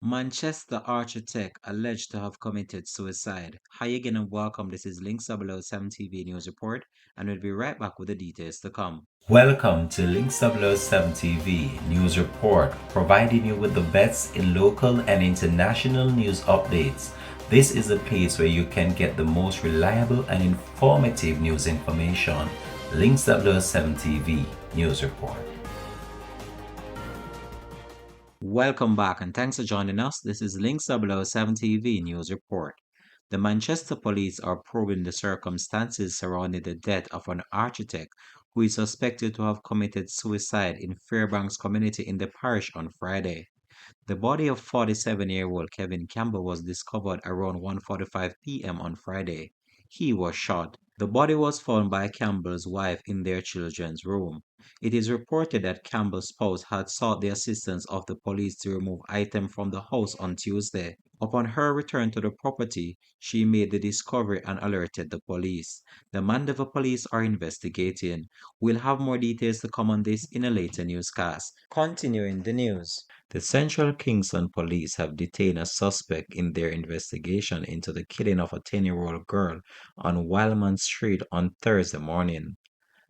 Manchester architect alleged to have committed suicide. Hi again and welcome. This is Links 007 TV News Report, and we'll be right back with the details to come. Welcome to Links 007 TV News Report, providing you with the best in local and international news updates. This is a place where you can get the most reliable and informative news information. Links 007 TV News Report. Welcome back and thanks for joining us. This is Links 007 TV News Report. The Manchester police are probing the circumstances surrounding the death of an architect who is suspected to have committed suicide in Fairbanks community in the parish on Friday. The body of 47-year-old Kevin Campbell was discovered around 1:45 p.m. on Friday. He was shot. The body was found by Campbell's wife in their children's room. It is reported that Campbell's spouse had sought the assistance of the police to remove items from the house on Tuesday. Upon her return to the property, she made the discovery and alerted the police. The Mandeville police are investigating. We'll have more details to come on this in a later newscast. Continuing the news. The Central Kingston police have detained a suspect in their investigation into the killing of a 10-year-old girl on Wildman Street on Thursday morning.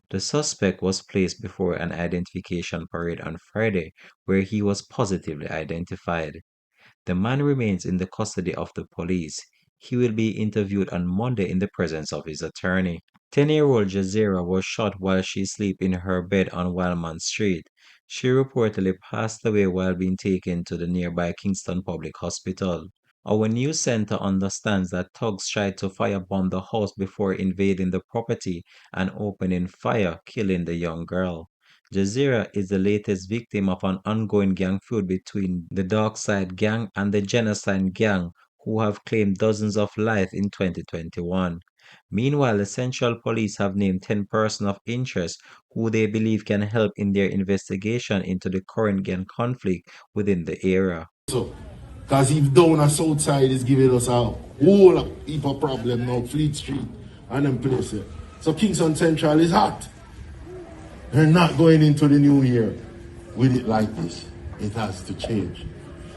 The suspect was placed before an identification parade on Friday where he was positively identified. The man remains in the custody of the police. He will be interviewed on Monday in the presence of his attorney. 10-year-old Jazeera was shot while she slept in her bed on Wildman Street. She reportedly passed away while being taken to the nearby Kingston Public Hospital. Our news center understands that thugs tried to firebomb the house before invading the property and opening fire, killing the young girl. Jazeera is the latest victim of an ongoing gang feud between the Darkside Gang and the Genocide Gang, who have claimed dozens of lives in 2021. Meanwhile, the Central Police have named 10 persons of interest who they believe can help in their investigation into the current gang conflict within the area. So, because if down a south side is giving us a whole heap of problem now, Fleet Street and them places. So Kingston Central is hot. They're not going into the new year with it like this. It has to change.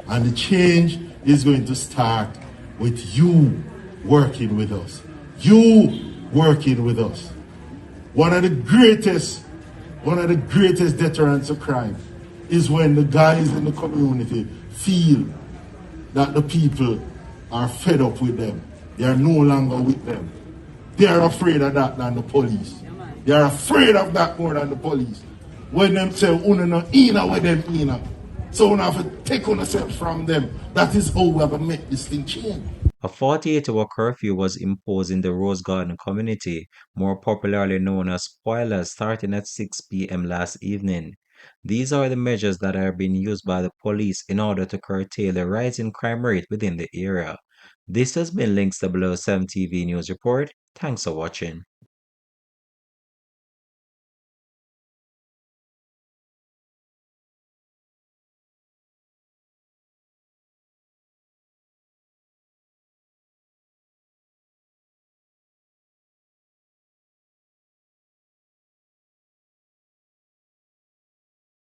And the change is going to start with you working with us. You working with us. One of the greatest deterrents of crime is when the guys in the community feel that the people are fed up with them. They are no longer with them. They are afraid of that than the police. They are afraid of that more than the police. When them say, "Una no ina with them ina," so we have to take on ourselves from them. That is how we have to make this thing change. A 48-hour curfew was imposed in the Rose Garden community, more popularly known as Spoilers, starting at 6 p.m. last evening. These are the measures that are being used by the police in order to curtail the rising crime rate within the area. This has been Links 007 TV News Report. Thanks for watching.